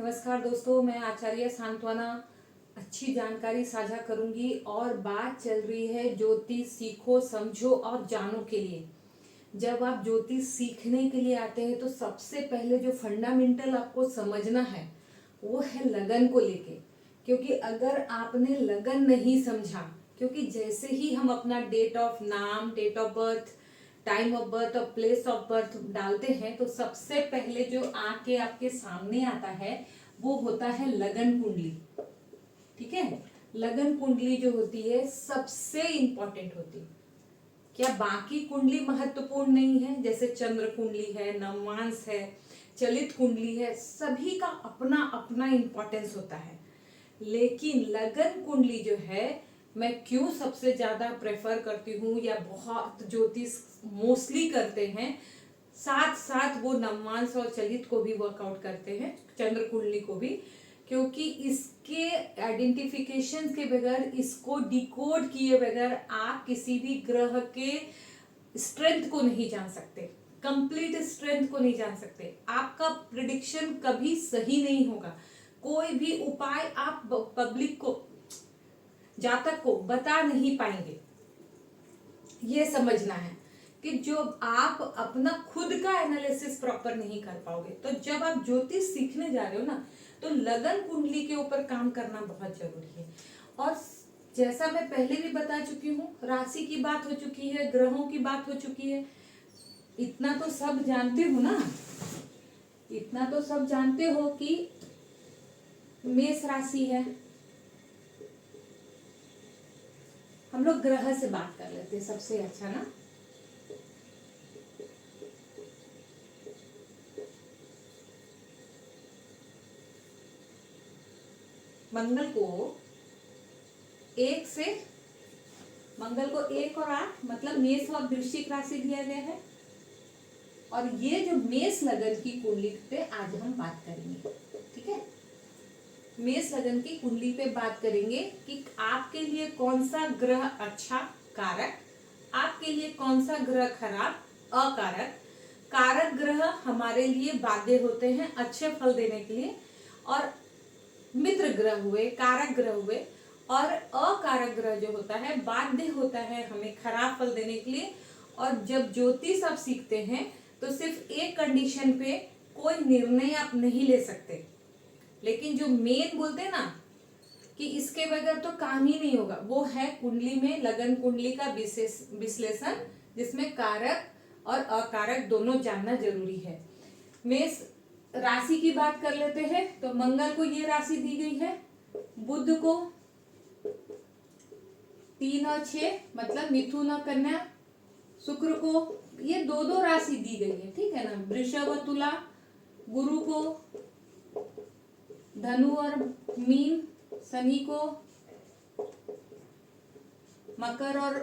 नमस्कार दोस्तों, मैं आचार्य सांत्वना अच्छी जानकारी साझा करूंगी और बात चल रही है ज्योतिष सीखो, समझो और जानो के लिए। जब आप ज्योतिष सीखने के लिए आते हैं तो सबसे पहले जो फंडामेंटल आपको समझना है वो है लगन को लेके। क्योंकि अगर आपने लगन नहीं समझा, क्योंकि जैसे ही हम अपना डेट ऑफ नाम, date of birth, time of birth और प्लेस ऑफ बर्थ डालते हैं तो सबसे पहले जो आके आपके सामने आता है वो होता है लगन कुंडली। ठीक है, लगन कुंडली जो होती है सबसे इंपॉर्टेंट होती है। क्या बाकी कुंडली महत्वपूर्ण नहीं है? जैसे चंद्र कुंडली है, नवमांस है, चलित कुंडली है, सभी का अपना अपना इंपॉर्टेंस होता है। लेकिन लगन कुंडली जो है मैं क्यों सबसे ज्यादा प्रेफर करती हूँ या बहुत ज्योतिष मोस्टली करते हैं, साथ साथ वो नवमांस और चलित को भी वर्कआउट करते हैं, चंद्र कुंडली को भी, क्योंकि इसके आइडेंटिफिकेशन के बगैर, इसको डिकोड किए बगैर आप किसी भी ग्रह के स्ट्रेंथ को नहीं जान सकते, कंप्लीट स्ट्रेंथ को नहीं जान सकते। आपका प्रिडिक्शन कभी सही नहीं होगा। कोई भी उपाय आप पब्लिक को, जातक को बता नहीं पाएंगे। ये समझना है कि जो आप अपना खुद का एनालिसिस प्रॉपर नहीं कर पाओगे। तो जब आप ज्योतिष सीखने जा रहे हो ना, तो लगन कुंडली के ऊपर काम करना बहुत जरूरी है। और जैसा मैं पहले भी बता चुकी हूँ, राशि की बात हो चुकी है, ग्रहों की बात हो चुकी है। इतना तो सब जानते हो ना, इतना तो सब जानते हो कि मेष राशि है। हम लोग ग्रह से बात कर लेते हैं, सबसे अच्छा ना। मंगल को एक और 8 मतलब मेष और वृश्चिक राशि दिया गया है। और ये जो मेष लगन की कुंडली पे आज हम बात करेंगे। ठीक है, मेष लगन की कुंडली पे बात करेंगे कि आपके लिए कौन सा ग्रह अच्छा कारक, आपके लिए कौन सा ग्रह खराब अकारक। कारक ग्रह हमारे लिए बाध्य होते हैं अच्छे फल देने के लिए, और मित्र ग्रह हुए, कारक ग्रह हुए, और अकारक ग्रह जो होता है बाध्य होता है हमें खराब फल देने के लिए। और जब ज्योतिष आप सीखते हैं तो सिर्फ एक कंडीशन पे कोई निर्णय आप नहीं ले सकते, लेकिन जो मेन बोलते हैं ना कि इसके बगैर तो काम ही नहीं होगा, वो है कुंडली में लगन कुंडली का विश्लेषण, जिसमें कारक और अकारक दोनों जानना जरूरी है। मेष राशि की बात कर लेते हैं तो मंगल को ये राशि दी गई है, बुध को 3 और 6 मतलब मिथुन और कन्या, शुक्र को ये दो राशि दी गई है। ठीक है ना, वृषभ और तुला, गुरु को धनु और मीन, शनि को मकर और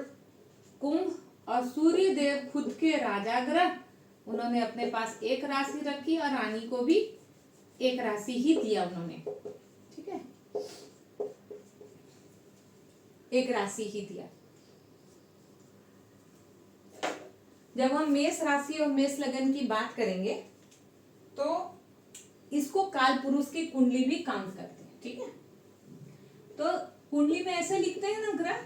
कुंभ, और सूर्य देव खुद के राजा ग्रह, उन्होंने अपने पास एक राशि रखी और रानी को भी एक राशि ही दिया उन्होंने। ठीक है, एक राशि ही दिया। जब हम मेष राशि और मेष लगन की बात करेंगे तो इसको काल पुरुष की कुंडली भी काउंट करते हैं। ठीक है, तो कुंडली में ऐसे लिखते हैं ना ग्रह,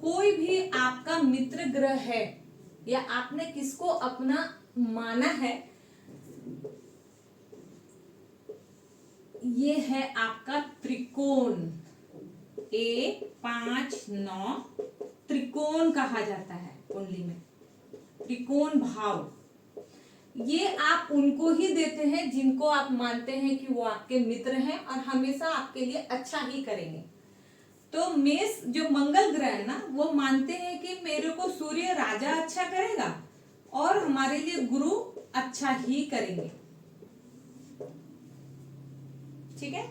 कोई भी आपका मित्र ग्रह है या आपने किसको अपना माना है, ये है आपका त्रिकोण। 1, 5, 9 त्रिकोण कहा जाता है कुंडली में, त्रिकोण भाव। ये आप उनको ही देते हैं जिनको आप मानते हैं कि वो आपके मित्र हैं और हमेशा आपके लिए अच्छा ही करेंगे। तो मेष जो मंगल ग्रह है ना, वो मानते हैं कि मेरे को सूर्य राजा अच्छा करेगा और हमारे लिए गुरु अच्छा ही करेंगे। ठीक है,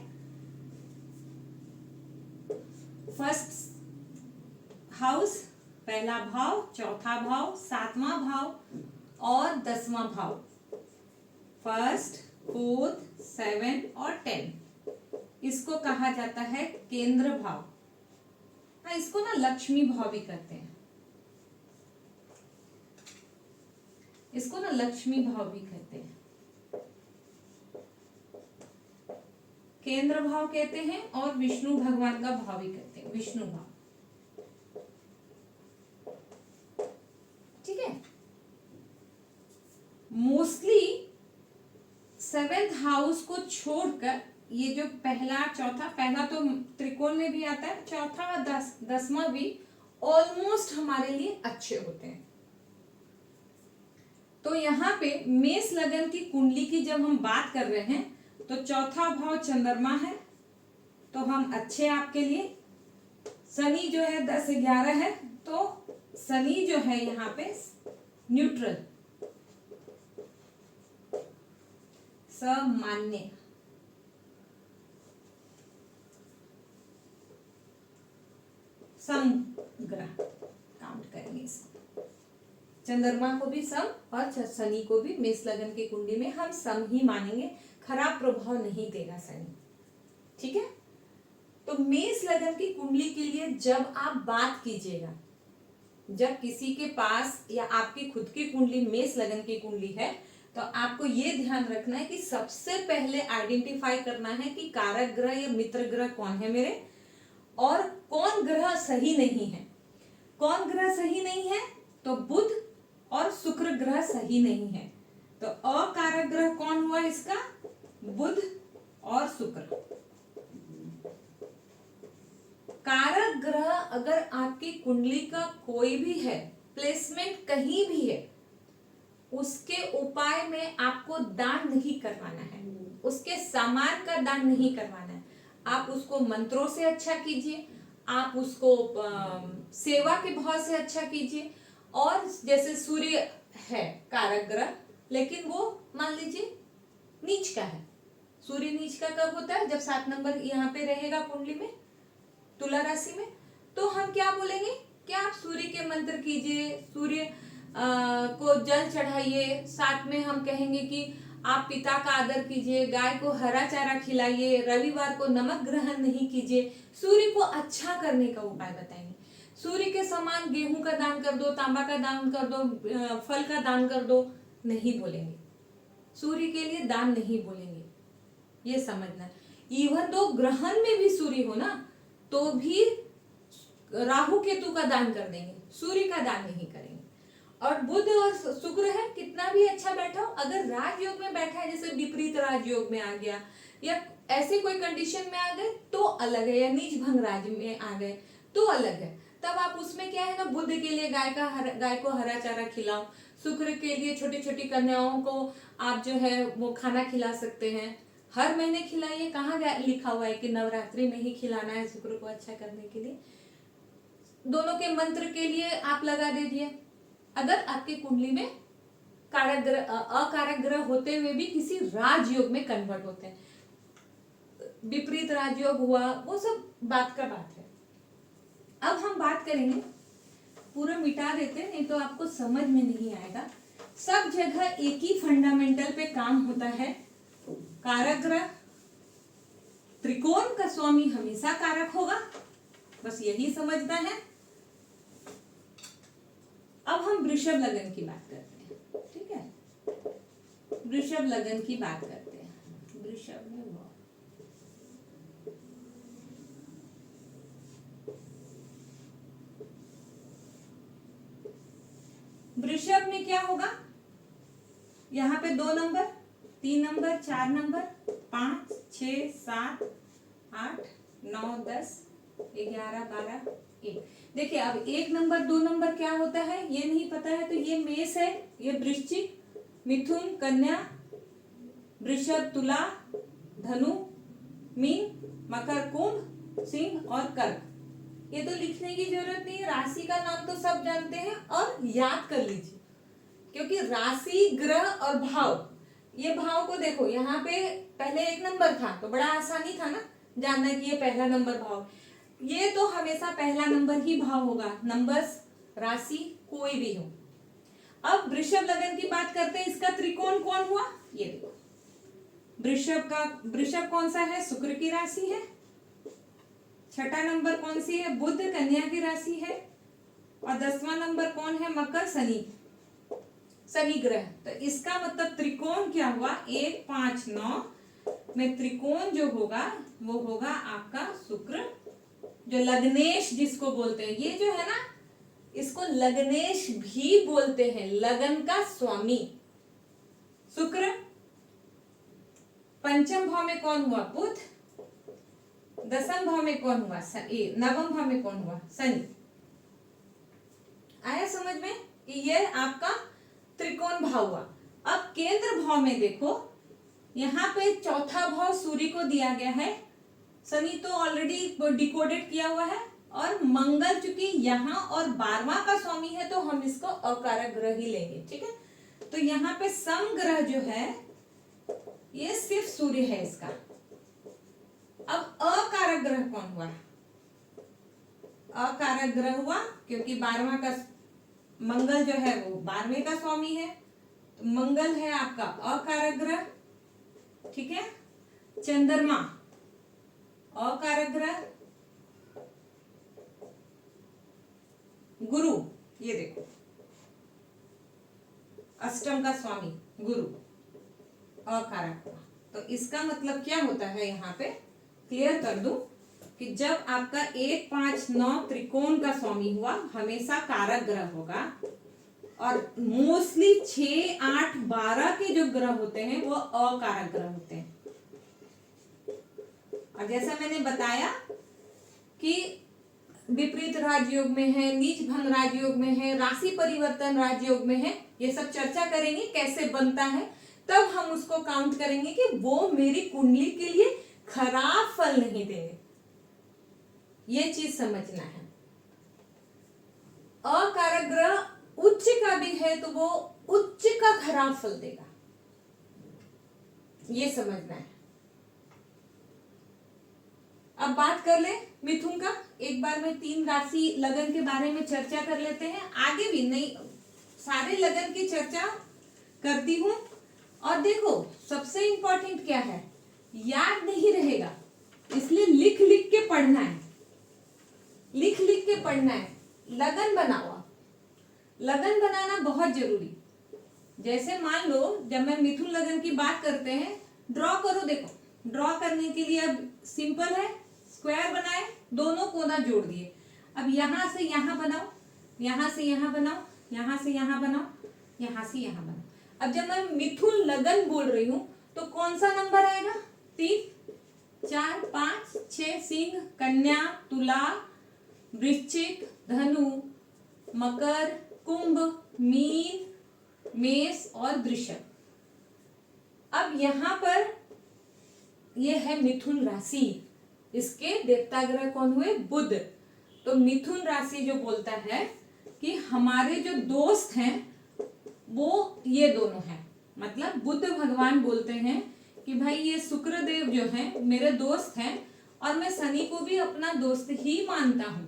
फर्स्ट हाउस, पहला भाव, चौथा भाव, 7वां भाव और 10वां भाव, फर्स्ट, 4th, 7 और 10, इसको कहा जाता है केंद्र भाव। हाँ, इसको ना लक्ष्मी भाव भी कहते हैं। इसको ना लक्ष्मी भाव भी कहते हैं, केंद्र भाव कहते हैं, और विष्णु भगवान का भाव भी कहते हैं, विष्णु भाव। ठीक है। मोस्टली 7th हाउस को छोड़कर ये जो पहला चौथा, पहला तो त्रिकोण में भी आता है, चौथा और 10वां भी ऑलमोस्ट हमारे लिए अच्छे होते हैं। तो यहाँ पे मेष लगन की कुंडली की जब हम बात कर रहे हैं तो चौथा भाव चंद्रमा है, तो हम अच्छे आपके लिए। शनि जो है 10-11 है, तो शनि जो है यहाँ पे न्यूट्रल, सामान्य, समग्र काउंट करेंगे इसको। चंद्रमा को भी सम और शनि को भी मेष लगन की कुंडली में हम सम ही मानेंगे, खराब प्रभाव नहीं देगा शनि। ठीक है। तो मेष लगन की कुंडली के लिए जब आप बात कीजिएगा, जब किसी के पास या आपकी खुद की कुंडली मेष लगन की कुंडली है, तो आपको ये ध्यान रखना है कि सबसे पहले आइडेंटिफाई करना है कि कारक ग्रह या मित्र ग्रह कौन है मेरे, और कौन ग्रह सही नहीं है। कौन ग्रह सही नहीं है? तो बुध और शुक्र ग्रह सही नहीं है। तो अकारक ग्रह कौन हुआ इसका? बुध और शुक्र। कारक ग्रह अगर आपकी कुंडली का कोई भी है, प्लेसमेंट कहीं भी है, उसके उपाय में आपको दान नहीं करवाना है, उसके सामान का दान नहीं करवाना है। आप उसको मंत्रों से अच्छा कीजिए, आप उसको सेवा के भाव से अच्छा कीजिए। और जैसे सूर्य है कारक ग्रह, लेकिन वो मान लीजिए नीच का है। सूर्य नीच का कब होता है? जब 7 नंबर यहाँ पे रहेगा कुंडली में, तुला राशि में। तो हम क्या बोलेंगे कि आप सूर्य के मंत्र कीजिए, सूर्य को जल चढ़ाइए। साथ में हम कहेंगे कि आप पिता का आदर कीजिए, गाय को हरा चारा खिलाइए, रविवार को नमक ग्रहण नहीं कीजिए। सूर्य को अच्छा करने का उपाय बताएंगे। सूर्य के समान गेहूं का दान कर दो, तांबा का दान कर दो, फल का दान कर दो, नहीं बोलेंगे। सूर्य के लिए दान नहीं बोलेंगे, ये समझना। इवन तो ग्रहण में भी सूर्य हो ना, तो भी राहु केतु का दान कर देंगे, सूर्य का दान नहीं करेंगे। और बुध और शुक्र है, कितना भी अच्छा बैठा हो, अगर राजयोग में बैठा है, जैसे विपरीत राजयोग में आ गया या ऐसे कोई कंडीशन में आ गए तो अलग है, या नीच भंग राज में आ गए तो अलग है। तब आप उसमें क्या है ना, बुध के लिए गाय को हरा चारा खिलाओ, शुक्र के लिए छोटी छोटी कन्याओं को आप जो है वो खाना खिला सकते हैं। हर महीने खिलाइए, कहाँ लिखा हुआ है कि नवरात्रि में ही खिलाना है शुक्र को अच्छा करने के लिए। दोनों के मंत्र के लिए आप लगा दीजिए। अगर आपकी कुंडली में कारक ग्रह अकारक ग्रह होते हुए भी किसी राजयोग में कन्वर्ट होते हैं, विपरीत राजयोग हुआ, वो सब बात का बात है। अब हम बात करेंगे, पूरा मिटा देते हैं, नहीं तो आपको समझ में नहीं आएगा। सब जगह एक ही फंडामेंटल पे काम होता है। कारक ग्रह, त्रिकोण का स्वामी हमेशा कारक होगा, बस यही समझना है। अब हम वृषभ लगन की बात करते हैं। ठीक है, वृषभ लगन की बात करते हैं। वृषभ में वृषभ में क्या होगा? यहाँ पे 2 नंबर, 3 नंबर, 4 नंबर, 5, 6, 7, 8, 9, 10, 11, 12, 1। देखिए अब 1 नंबर 2 नंबर क्या होता है ये नहीं पता है, तो ये मेष है, ये वृश्चिक, मिथुन, कन्या, वृषभ, तुला, धनु, मीन, मकर, कुंभ, सिंह और कर्क। ये तो लिखने की जरूरत नहीं है, राशि का नाम तो सब जानते हैं और याद कर लीजिए, क्योंकि राशि, ग्रह और भाव, ये भाव को देखो, यहाँ पे पहले 1 नंबर था तो बड़ा आसानी था ना जानना कि ये पहला नंबर भाव। ये तो हमेशा पहला नंबर ही भाव होगा, नंबर्स, राशि कोई भी हो। अब वृषभ लगन की बात करते हैं, इसका त्रिकोण कौन हुआ? ये देखो, वृषभ कौन सा है? शुक्र की राशि है। छठा नंबर कौन सी है? बुध, कन्या की राशि है। और 10वां नंबर कौन है? मकर, शनि। शनि ग्रह। तो इसका मतलब त्रिकोण क्या हुआ, 1 5 9 में त्रिकोण जो होगा वो होगा आपका शुक्र, जो लग्नेश जिसको बोलते हैं, ये जो है ना इसको लग्नेश भी बोलते हैं, लगन का स्वामी शुक्र। पंचम भाव में कौन हुआ, बुध। दसम भाव में कौन हुआ, नवम भाव में कौन हुआ, शनि। आया समझ में कि ये आपका त्रिकोण भाव हुआ। अब केंद्र भाव में देखो, यहाँ पे चौथा भाव सूर्य को दिया गया है, शनि तो ऑलरेडी डिकोडेड किया हुआ है, और मंगल चूंकि यहाँ और 12वां का स्वामी है तो हम इसको अकारक ग्रह ही लेंगे, ठीक है। तो यहाँ पे सम ग्रह जो है ये सिर्फ सूर्य है इसका। अब अकारक ग्रह कौन हुआ, अकारक ग्रह हुआ क्योंकि 12वां का मंगल जो है वो 12वें का स्वामी है, तो मंगल है आपका अकारक ग्रह, ठीक है। चंद्रमा अकारक ग्रह, गुरु ये देखो अष्टम का स्वामी गुरु अकारक। तो इसका मतलब क्या होता है, यहाँ पे क्लियर कर दूं कि जब आपका 1 5 9 त्रिकोण का स्वामी हुआ हमेशा कारक ग्रह होगा, और मोस्टली 6 8 12 के जो ग्रह होते हैं वो अकारक ग्रह होते हैं। और जैसा मैंने बताया कि विपरीत राजयोग में है, नीच भंग राजयोग में है, राशि परिवर्तन राजयोग में है, ये सब चर्चा करेंगे कैसे बनता है, तब हम उसको काउंट करेंगे कि वो मेरी कुंडली के लिए खराब फल नहीं देंगे। ये चीज समझना है। अकारक ग्रह उच्च का भी है तो वो उच्च का खराब फल देगा, ये समझना है। अब बात कर ले मिथुन का, एक बार में 3 राशि लगन के बारे में चर्चा कर लेते हैं, आगे भी नहीं सारे लगन की चर्चा करती हूं। और देखो सबसे इंपॉर्टेंट क्या है, याद नहीं रहेगा इसलिए लिख लिख के पढ़ना है, लिख लिख के पढ़ना है। लगन बनाओ, लगन बनाना बहुत जरूरी। जैसे मान लो जब मैं मिथुन लगन की बात करते हैं, ड्रॉ करो, देखो ड्रॉ करने के लिए अब सिंपल है, स्क्वायर बनाए, दोनों कोना जोड़ दिए। अब यहां से यहां बनाओ, यहां से यहां बनाओ, यहां से यहां बनाओ, यहां से यहां बनाओ। अब जब मैं मिथुन लगन बोल रही हूं तो कौन सा नंबर आएगा, 3 4 5 6 सिंह, कन्या, तुला, वृश्चिक, धनु, मकर, कुंभ, मीन, मेष और वृषभ। अब यहां पर ये है मिथुन राशि, इसके देवता ग्रह कौन हुए, बुध। तो मिथुन राशि जो बोलता है कि हमारे जो दोस्त हैं वो ये दोनों हैं, मतलब बुद्ध भगवान बोलते हैं कि भाई ये शुक्र देव जो हैं मेरे दोस्त हैं, और मैं शनि को भी अपना दोस्त ही मानता हूं।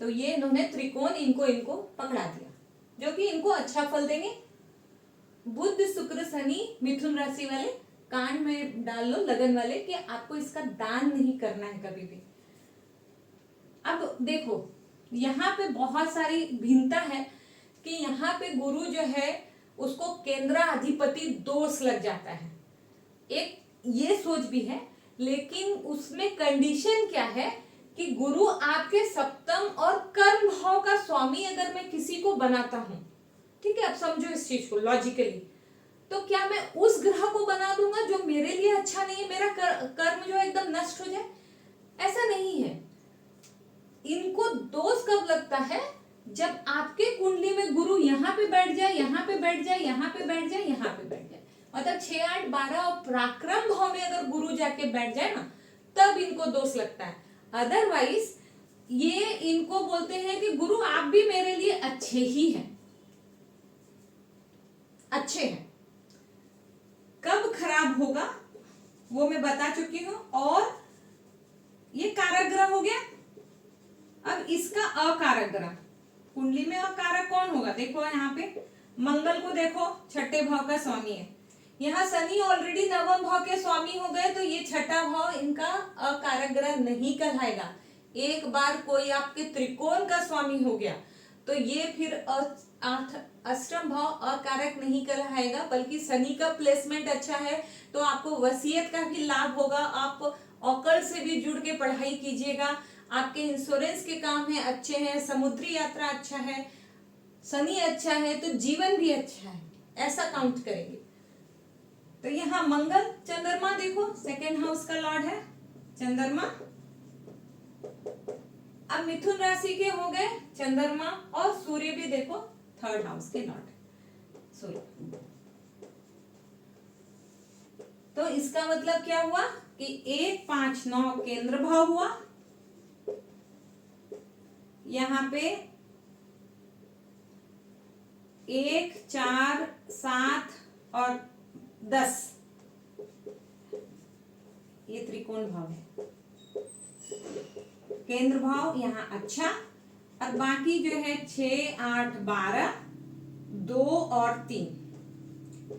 तो ये इन्होंने त्रिकोण इनको पकड़ा दिया, जो कि इनको अच्छा फल देंगे। बुध शुक्र शनि मिथुन राशि वाले कान में डाल लो लगन वाले कि आपको इसका दान नहीं करना है कभी भी। अब देखो यहाँ पे बहुत सारी भिन्नता है कि यहाँ पे गुरु जो है उसको केंद्राधिपति दोष लग जाता है, एक ये सोच भी है, लेकिन उसमें कंडीशन क्या है कि गुरु आपके सप्तम और कर्म भाव का स्वामी अगर मैं किसी को बनाता हूं, ठीक है, अब समझो इस चीज को लॉजिकली, तो क्या मैं उस ग्रह को बना दूंगा जो मेरे लिए अच्छा नहीं है, मेरा कर्म जो है एकदम नष्ट हो जाए? ऐसा नहीं है। इनको दोष कब लगता है, जब आपके कुंडली में गुरु यहाँ पे बैठ जाए, यहाँ पे बैठ जाए, यहाँ पे बैठ जाए, यहाँ पे बैठ जाए, मतलब 6 8 12 और पराक्रम भाव में अगर गुरु जाके बैठ जाए ना, तब इनको दोष लगता है। अदरवाइज ये इनको बोलते हैं कि गुरु आप भी मेरे लिए अच्छे ही हैं, अच्छे हैं। कब खराब होगा वो मैं बता चुकी हूं। और ये कारक ग्रह हो गया। अब इसका अकारक ग्रह, कुंडली में अकारक कौन होगा, देखो यहाँ पे मंगल को देखो, छठे भाव का स्वामी है। यहाँ शनि ऑलरेडी नवम भाव के स्वामी हो गए, तो ये छठा भाव इनका अकारक ग्रह नहीं कहलाएगा। एक बार कोई आपके त्रिकोण का स्वामी हो गया तो ये फिर अष्टम भाव अकारक नहीं कहलाएगा, बल्कि शनि का प्लेसमेंट अच्छा है तो आपको वसीयत का भी लाभ होगा। आप ऑकल्ट से भी जुड़ के पढ़ाई कीजिएगा। आपके इंश्योरेंस के काम है अच्छे हैं, समुद्री यात्रा अच्छा है, शनि अच्छा है तो जीवन भी अच्छा है, ऐसा काउंट करेंगे। तो यहाँ मंगल चंद्रमा देखो सेकेंड हाउस का लॉर्ड है चंद्रमा। अब मिथुन राशि के हो गए चंद्रमा, और सूर्य भी देखो थर्ड हाउस के लॉर्ड है सूर्य। तो इसका मतलब क्या हुआ कि 1, 5, 9 केंद्र भाव हुआ, यहाँ पे 1, 4, 7 और 10 ये त्रिकोण भाव है, केंद्र भाव यहाँ अच्छा। और बाकी जो है 6, 8, 12, 2 और 3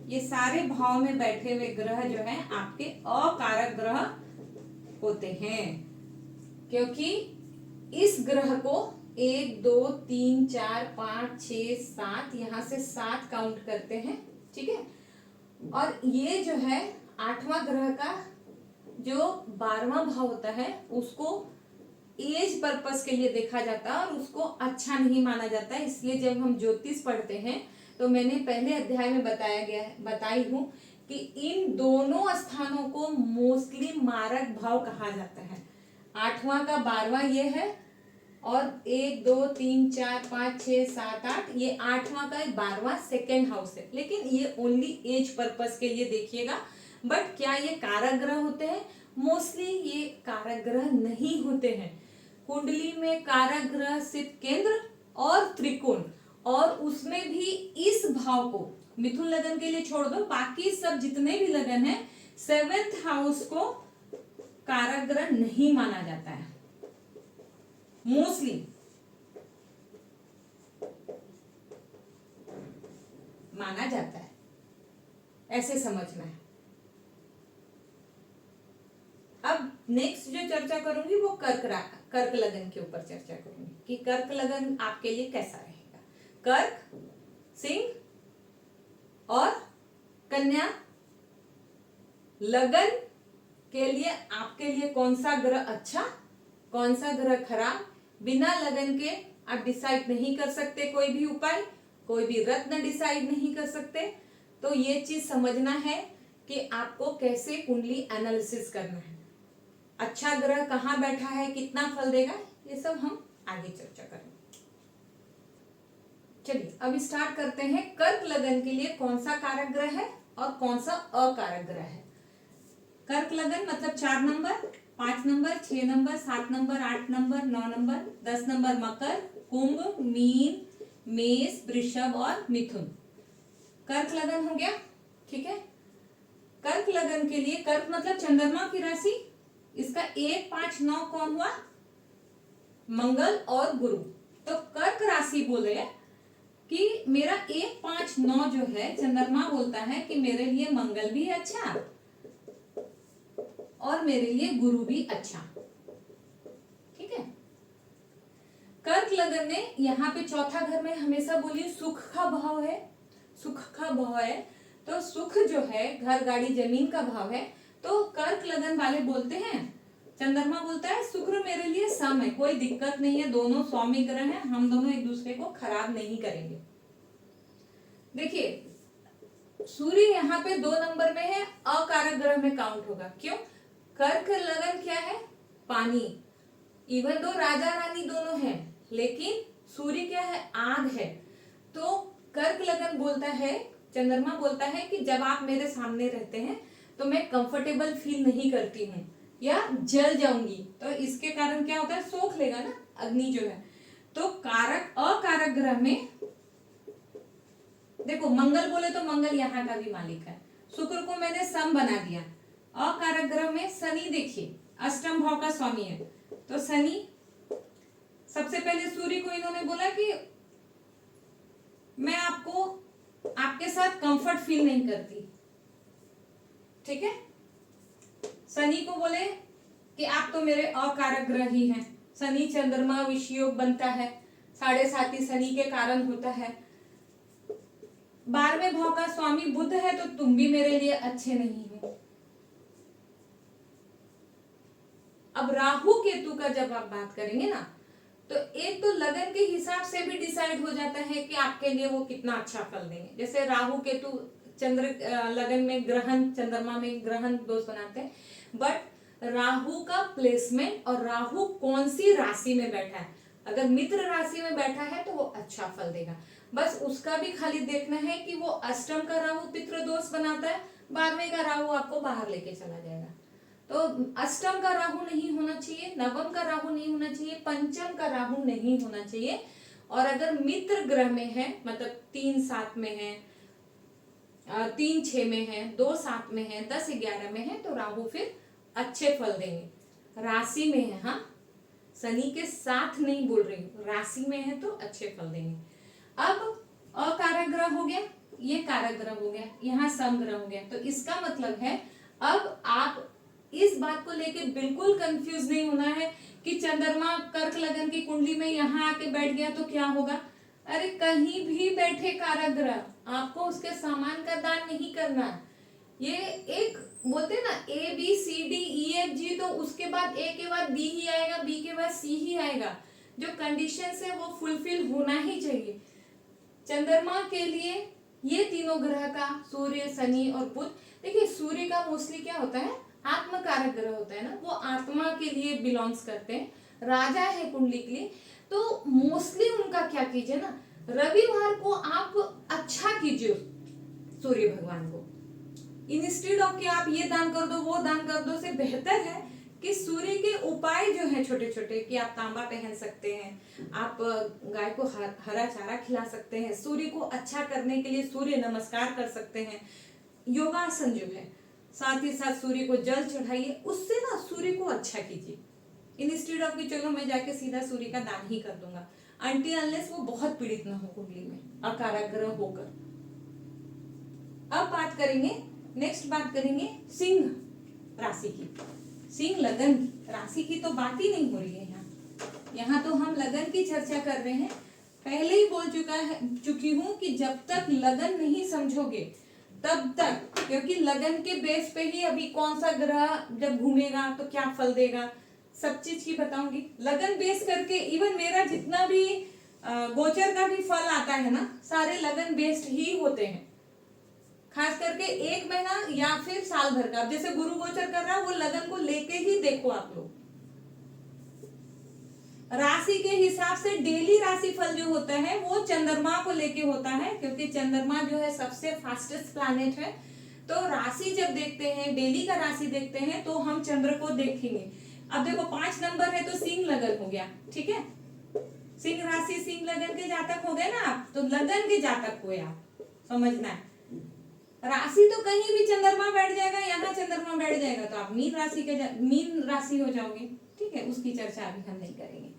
ये सारे भाव में बैठे हुए ग्रह जो हैं आपके अकारक ग्रह होते हैं, क्योंकि इस ग्रह को 1, 2, 3, 4, 5, 6, 7 यहाँ से 7 काउंट करते हैं, ठीक है। और ये जो है 8वां ग्रह का जो 12वां भाव होता है उसको एज पर्पस के लिए देखा जाता है और उसको अच्छा नहीं माना जाता है। इसलिए जब हम ज्योतिष पढ़ते हैं तो मैंने पहले अध्याय में बताई हूं कि इन दोनों स्थानों को मोस्टली मारक भाव कहा जाता है। 8वां का 12वां ये है, और 1, 2, 3, 4, 5, 6, 7, 8 ये 8वां का 12वां सेकेंड हाउस है। लेकिन ये ओनली एज पर्पस के लिए देखिएगा। बट क्या ये कारक ग्रह होते हैं? मोस्टली ये कारक ग्रह नहीं होते हैं। कुंडली में कारक ग्रह सिर्फ केंद्र और त्रिकोण, और उसमें भी इस भाव को मिथुन लगन के लिए छोड़ दो, बाकी सब जितने भी लगन है 7th हाउस को कारक ग्रह नहीं माना जाता है मोस्टली। माना जाता है, ऐसे समझना है। अब नेक्स्ट जो चर्चा करूंगी वो कर्क लगन के ऊपर चर्चा करूंगी कि कर्क लगन आपके लिए कैसा रहेगा। कर्क, सिंह और कन्या लगन के लिए आपके लिए कौन सा ग्रह अच्छा, कौन सा ग्रह खराब, बिना लगन के आप डिसाइड नहीं कर सकते। कोई भी उपाय, कोई भी रत्न डिसाइड नहीं कर सकते। तो ये चीज समझना है कि आपको कैसे कुंडली एनालिसिस करना है, अच्छा ग्रह कहाँ बैठा है, कितना फल देगा, ये सब हम आगे चर्चा करेंगे। चलिए अब स्टार्ट करते हैं। कर्क लगन के लिए कौन सा कारक ग्रह है और कौन सा अकारक ग्रह है। कर्क लगन मतलब 4 number, 5 number, 6 number, 7 number, 8 number, 9 number, 10 number मकर, कुंभ, मीन, मेष, वृषभ और मिथुन। कर्क लगन हो गया, ठीक है। कर्क लगन के लिए, कर्क मतलब चंद्रमा की राशि, इसका 1, 5, 9 कौन हुआ? मंगल और गुरु। तो कर्क राशि बोले कि मेरा 1, 5, 9 जो है चंद्रमा बोलता है कि मेरे लिए मंगल भी अच्छा और मेरे लिए गुरु भी अच्छा, ठीक है। कर्क लगन में यहाँ पे चौथा घर में हमेशा बोलिए सुख का भाव है, सुख का भाव है। तो सुख जो है घर, गाड़ी, जमीन का भाव है। तो कर्क लगन वाले बोलते हैं, चंद्रमा बोलता है शुक्र मेरे लिए सम है, कोई दिक्कत नहीं है, दोनों स्वामी ग्रह हैं, हम दोनों एक दूसरे को खराब नहीं करेंगे। देखिए सूर्य यहाँ पे 2 नंबर में है, अकारक ग्रह में काउंट होगा। क्यों? कर्क लगन क्या है? पानी। इवन दो राजा रानी दोनों हैं, लेकिन सूर्य क्या है? आग है। तो कर्क लगन बोलता है, चंद्रमा बोलता है कि जब आप मेरे सामने रहते हैं तो मैं कंफर्टेबल फील नहीं करती हूँ या जल जाऊंगी। तो इसके कारण क्या होता है? सोख लेगा ना अग्नि जो है। तो कारक, अकारक ग्रह में देखो मंगल बोले तो मंगल यहाँ का भी मालिक है, शुक्र को मैंने सम बना दिया। अकारक ग्रह में शनि देखिए अष्टम भाव का स्वामी है, तो शनि सबसे पहले सूर्य को इन्होंने बोला कि मैं आपको आपके साथ कंफर्ट फील नहीं करती, ठीक है। शनि को बोले कि आप तो मेरे अकारक ग्रह ही हैं। शनि चंद्रमा विषयोग बनता है, 7.5 शनि के कारण होता है। 12वें भाव का स्वामी बुध है तो तुम भी मेरे लिए अच्छे नहीं हो। अब राहु केतु का जब आप बात करेंगे ना, तो एक तो लगन के हिसाब से भी डिसाइड हो जाता है कि आपके लिए वो कितना अच्छा फल देंगे। जैसे राहु केतु चंद्र लगन में ग्रहण, चंद्रमा में ग्रहण दोष बनाते हैं, बट राहु का प्लेसमेंट और राहु कौन सी राशि में बैठा है, अगर मित्र राशि में बैठा है तो वो अच्छा फल देगा। बस उसका भी खाली देखना है कि वो अष्टम का राहु पितृ दोष बनाता है, 12वें का राहु आपको बाहर लेके चला जाएगा। तो अष्टम का राहु नहीं होना चाहिए, नवम का राहु नहीं होना चाहिए, पंचम का राहु नहीं होना चाहिए। और अगर मित्र ग्रह में है, मतलब 3 7 में है, 3 6 में है, 2 7 में है, 10 11 में है, तो राहु फिर अच्छे फल देंगे। राशि में है, हाँ शनि के साथ नहीं बोल रही हूँ, राशि में है तो अच्छे फल देंगे। अब अकारक ग्रह हो गया, ये कारक ग्रह हो गया, यहाँ समग्रह हो गया। तो इसका मतलब है अब आप इस बात को लेके बिल्कुल कंफ्यूज नहीं होना है कि चंद्रमा कर्क लगन की कुंडली में यहाँ आके बैठ गया तो क्या होगा। अरे कहीं भी बैठे कारक ग्रह, आपको उसके सामान का दान नहीं करना। ये एक बोलते ना ABCDEFG, तो उसके बाद A के बाद B ही आएगा, B के बाद C ही आएगा। जो कंडीशन है वो फुलफिल होना ही चाहिए। चंद्रमा के लिए ये तीनों ग्रह का, सूर्य शनि और बुध, देखिए सूर्य का मोस्टली क्या होता है, आत्मकारक ग्रह होता है ना, वो आत्मा के लिए बिलोंग्स करते हैं, राजा है कुंडली के लिए। तो मोस्टली उनका क्या कीजिए ना, रविवार को आप अच्छा कीजिए सूर्य भगवान को, इंस्टेड ऑफ कि आप ये दान कर दो वो दान कर दो, से बेहतर है कि सूर्य के उपाय जो है छोटे छोटे, कि आप तांबा पहन सकते हैं, आप गाय को हरा चारा खिला सकते हैं, सूर्य को अच्छा करने के लिए सूर्य नमस्कार कर सकते हैं, योगासन जो है, साथ ही साथ सूर्य को जल चढ़ाइए, उससे ना सूर्य को अच्छा कीजिए, इंस्टेड ऑफ कि चलो मैं जाके सीधा सूर्य का दान ही कर दूंगा, अनटिल अनलेस वो बहुत पीड़ित ना हो कुंडली में अकारक ग्रह होकर। अब बात करेंगे, नेक्स्ट बात करेंगे सिंह राशि की, सिंह लगन राशि की तो बात ही नहीं हो रही है यहाँ तो हम लगन की चर्चा कर रहे हैं। पहले ही बोल चुकी हूँ कि जब तक लगन नहीं समझोगे तब तक, क्योंकि लगन के बेस पे ही अभी कौन सा ग्रह जब घूमेगा तो क्या फल देगा, सब चीज की बताऊंगी। लगन बेस करके इवन मेरा जितना भी गोचर का भी फल आता है ना, सारे लगन बेस्ड ही होते हैं, खास करके 1 महीना या फिर साल भर का। जैसे गुरु गोचर कर रहा है वो लगन को लेके ही देखो आप लोग। राशि के हिसाब से डेली राशि फल जो होता है वो चंद्रमा को लेके होता है, क्योंकि चंद्रमा जो है सबसे फास्टेस्ट प्लैनेट है। तो राशि जब देखते हैं, डेली का राशि देखते हैं, तो हम चंद्र को देखेंगे। अब देखो 5 नंबर है तो सिंह लगन हो गया, ठीक है, सिंह राशि सिंह लगन के जातक हो गए ना आप, तो लगन के जातक हुए आप, समझना है। राशि तो कहीं भी चंद्रमा बैठ जाएगा, यहाँ चंद्रमा बैठ जाएगा तो आप मीन राशि हो जाओगे, ठीक है, उसकी चर्चा अभी हम नहीं करेंगे।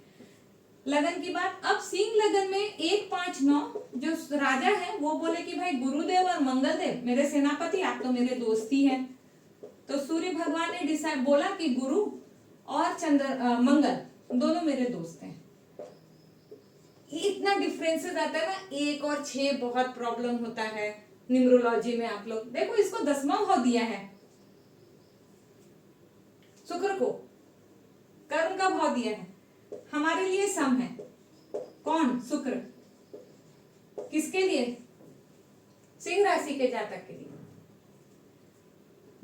लगन की बात, अब सिंह लगन में 1 5 9 जो राजा है वो बोले कि भाई गुरुदेव और मंगल देव मेरे सेनापति, आप तो मेरे दोस्त ही हैं। तो सूर्य भगवान ने डिसाइड बोला कि गुरु और मंगल दोनों मेरे दोस्त हैं। इतना डिफरेंसेस आता है ना, 1 और 6 बहुत प्रॉब्लम होता है न्यूमरोलॉजी में। आप लोग देखो, इसको 10वां भाव दिया है, शुक्र को कर्म का भाव दिया है, हमारे लिए सम है, कौन, शुक्र, किसके लिए, सिंह राशि के जातक के लिए।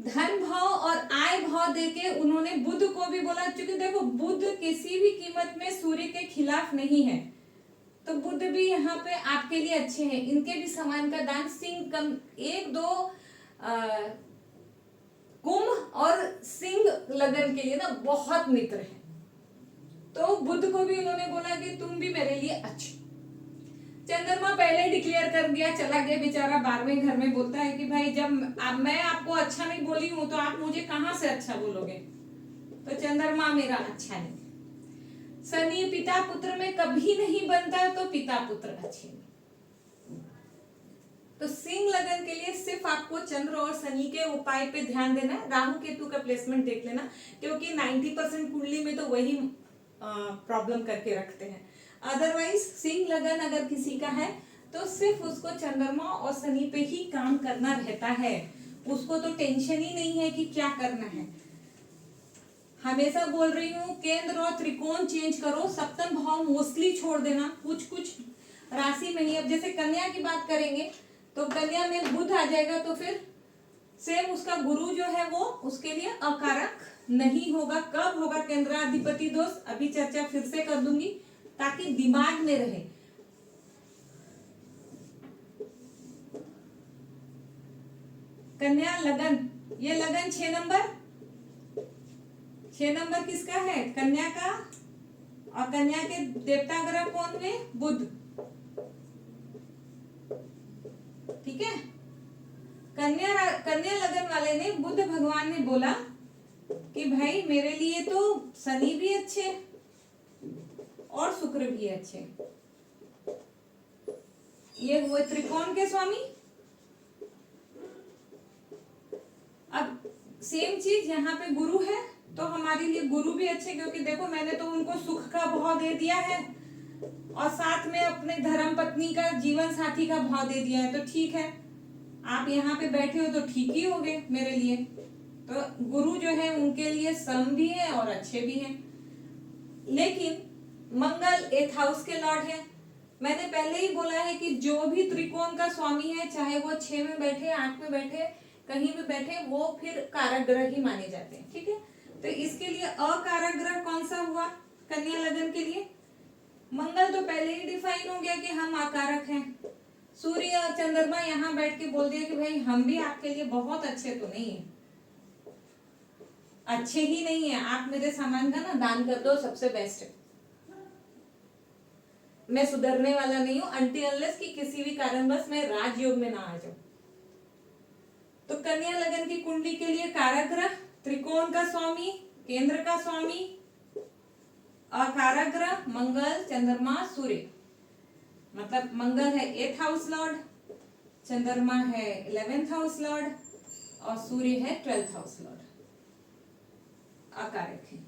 धन भाव और आय भाव देके उन्होंने बुध को भी बोला, क्योंकि देखो बुध किसी भी कीमत में सूर्य के खिलाफ नहीं है, तो बुध भी यहाँ पे आपके लिए अच्छे हैं, इनके भी समान का दान। सिंह कम 1 2 कुंभ और सिंह लगन के लिए ना बहुत मित्र है, तो बुध को भी उन्होंने बोला कि तुम भी मेरे लिए अच्छे। चंद्रमा पहले डिक्लेयर कर दिया, चला गया बेचारा 12वें घर में, बोलता है कि भाई जब मैं आपको अच्छा नहीं बोली हूं तो आप मुझे कहां से अच्छा बोलोगे, तो चंद्रमा मेरा अच्छा नहीं। शनि पिता पुत्र में कभी नहीं बनता, तो पिता पुत्र अच्छे नहीं। तो सिंह लगन के लिए सिर्फ आपको चंद्र और शनि के उपाय पे ध्यान देना है, राहु केतु का प्लेसमेंट देख लेना, क्योंकि 90% कुंडली में तो वही प्रॉब्लम करके रखते हैं। अदरवाइज सिंह लगन अगर किसी का है तो सिर्फ उसको चंद्रमा और शनि पे ही काम करना रहता है, उसको तो टेंशन ही नहीं है कि क्या करना है। हमेशा बोल रही हूँ केंद्र और त्रिकोण चेंज करो, सप्तम भाव मोस्टली छोड़ देना, कुछ कुछ राशि में ही। अब जैसे कन्या की बात करेंगे तो कन्या में बुध आ जाएगा, तो फिर सेम उसका गुरु जो है वो उसके लिए अकारक नहीं होगा। कब होगा केंद्राधिपति दोष, अभी चर्चा फिर से कर दूंगी ताकि दिमाग में रहे। कन्या लगन, ये लगन 6 नंबर, 6 नंबर किसका है, कन्या का, और कन्या के देवता ग्रह कौन है, बुध। ठीक है, कन्या लगन वाले ने, बुध भगवान ने बोला कि भाई मेरे लिए तो शनि भी अच्छे और शुक्र भी अच्छे, ये हुए त्रिकोण के स्वामी। अब सेम चीज यहाँ पे गुरु है, तो हमारे लिए गुरु भी अच्छे, क्योंकि देखो मैंने तो उनको सुख का भाव दे दिया है और साथ में अपने धर्म पत्नी का, जीवन साथी का भाव दे दिया है, तो ठीक है, आप यहाँ पे बैठे हो तो ठीक ही हो गए मेरे लिए। तो गुरु जो है उनके लिए सम भी है और अच्छे भी हैं। लेकिन मंगल 8th हाउस के लॉर्ड है। मैंने पहले ही बोला है कि जो भी त्रिकोण का स्वामी है, चाहे वो 6 में बैठे, 8 में बैठे, कहीं भी बैठे, वो फिर कारक ग्रह ही माने जाते हैं। ठीक है, तो इसके लिए अकारक ग्रह कौन सा हुआ कन्या लगन के लिए, मंगल तो पहले ही डिफाइन हो गया कि हम अकारक हैं। सूर्य और चंद्रमा यहाँ बैठ के बोल दिया कि भाई हम भी आपके लिए बहुत अच्छे तो नहीं है, अच्छे ही नहीं है, आप मेरे सामान का ना दान कर दो, सबसे बेस्ट है। मैं सुधरने वाला नहीं हूं अनटिल अनलेस कि किसी भी कारणवश मैं राजयोग में ना आ जाऊं। तो कन्या लगन की कुंडली के लिए कारक ग्रह, त्रिकोण का स्वामी, केंद्र का स्वामी, अकारक ग्रह मंगल, चंद्रमा, सूर्य। मतलब मंगल है 8th हाउस लॉर्ड, चंद्रमा है 11th हाउस लॉर्ड और सूर्य है 12th हाउस लॉर्ड, अकारक है।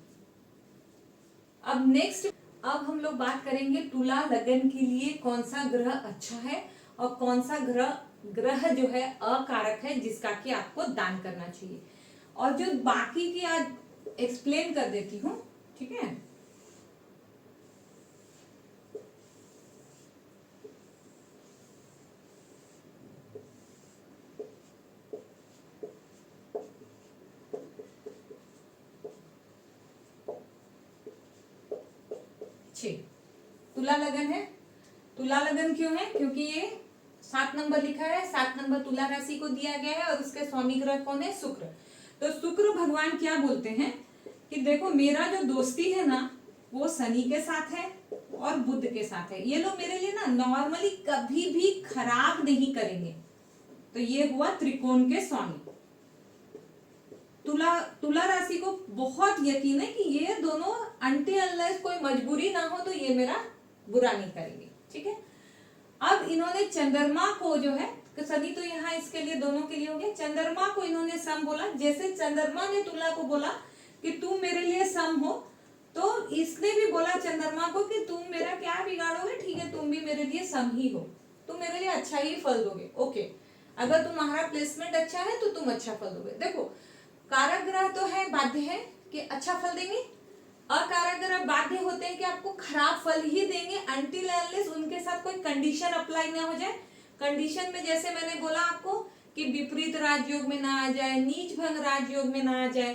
अब नेक्स्ट, अब हम लोग बात करेंगे तुला लगन के लिए कौन सा ग्रह अच्छा है और कौन सा ग्रह जो है अकारक है, जिसका कि आपको दान करना चाहिए। और जो बाकी की आज एक्सप्लेन कर देती हूँ, ठीक है। तुला लगन है, तुला लगन क्यों है, क्योंकि ये 7 नंबर लिखा है, 7 नंबर तुला राशि को दिया गया है और उसके स्वामी ग्रह कौन है, शुक्र। तो शुक्र भगवान क्या बोलते हैं कि देखो मेरा जो दोस्ती है ना वो शनि के साथ है और बुध के साथ है, ये लोग मेरे लिए ना नॉर्मली कभी भी खराब नहीं करेंगे। तो ये हुआ त्रिकोण के स्वामी। तुला राशि को बहुत यकीन है कि ये दोनों अनटिल अनलेस कोई मजबूरी ना हो तो ये मेरा बुरा नहीं करेंगे। ठीक है, अब इन्होंने चंद्रमा को जो है, शनि तो यहाँ इसके लिए दोनों के लिए हो गया, चंद्रमा को इन्होंने सम बोला। जैसे चंद्रमा ने तुला को बोला कि तुम मेरे लिए सम हो, तो इसने भी बोला चंद्रमा को कि तुम मेरा क्या बिगाड़ोगे, ठीक है तुम भी मेरे लिए सम ही हो, तुम मेरे लिए अच्छा ही फल दोगे। ओके, अगर तुम्हारा प्लेसमेंट अच्छा है तो तुम अच्छा फल दोगे। देखो कारक ग्रह तो है, बाध्य है कि अच्छा फल देंगे, अकारक ग्रह बाध्य होते हैं कि आपको खराब फल ही देंगे अनटिल अनलेस उनके साथ कोई कंडीशन अप्लाई ना हो जाए। कंडीशन में जैसे मैंने बोला आपको कि विपरीत राजयोग में ना आ जाए, नीच भंग राजयोग में ना आ जाए,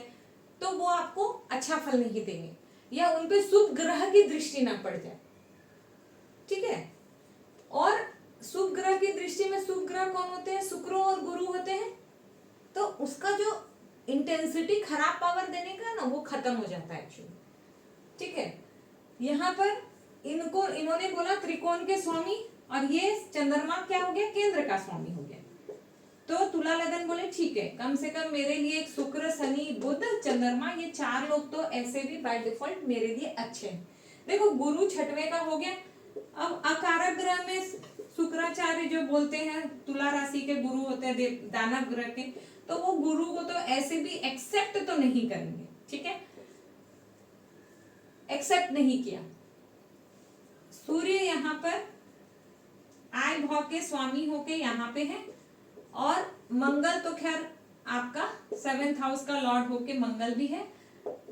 तो वो आपको अच्छा फल नहीं देंगे, या उन पे शुभ ग्रह की दृष्टि ना पड़ जाए। ठीक है, और शुभ ग्रह की दृष्टि में शुभ ग्रह कौन होते हैं, शुक्र और गुरु होते हैं, तो उसका जो इंटेंसिटी खराब पावर देने का ना वो खत्म हो जाता है एक्चुअली। ठीक है, यहाँ पर इन्होंने बोला त्रिकोण के स्वामी, और ये चंद्रमा क्या हो गया, केंद्र का स्वामी हो गया। तो तुला लगन बोले ठीक है, कम से कम मेरे लिए एक शुक्र, शनि, बुध, चंद्रमा, ये 4 लोग तो ऐसे भी बाय डिफॉल्ट मेरे लिए अच्छे हैं। देखो गुरु 6वें का हो गया। अब अकारक ग्रह में शुक्राचार्य जो बोलते हैं तुला राशि के गुरु होते हैं दानव ग्रह के, तो वो गुरु को तो ऐसे भी एक्सेप्ट तो नहीं करेंगे। ठीक है, एक्सेप्ट नहीं किया। सूर्य यहाँ पर आय भाव के स्वामी होके यहाँ पे है, और मंगल तो खैर आपका 7th हाउस का लॉर्ड होके मंगल भी है।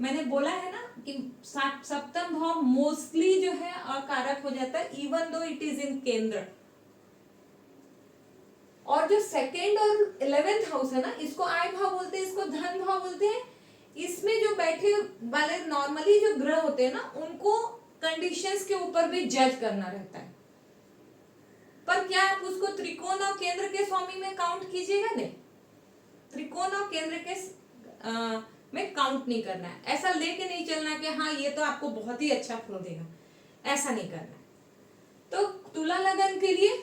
मैंने बोला है ना कि सप्तम भाव मोस्टली जो है अकारक हो जाता है, even though it is in केंद्र। और जो सेकेंड और 11th हाउस है ना, इसको आय भाव बोलते हैं, इसको धन भाव बोलते हैं। इसमें जो बैठे वाले नॉर्मली जो ग्रह होते हैं ना, उनको कंडीशंस के ऊपर भी जज करना रहता है, पर क्या आप उसको त्रिकोण और केंद्र के स्वामी में काउंट कीजिएगा? नहीं, त्रिकोण और केंद्र के में काउंट नहीं करना है। ऐसा लेके नहीं चलना कि हाँ ये तो आपको बहुत ही अच्छा फल देगा, ऐसा नहीं करना है। तो तुला लगन के लिए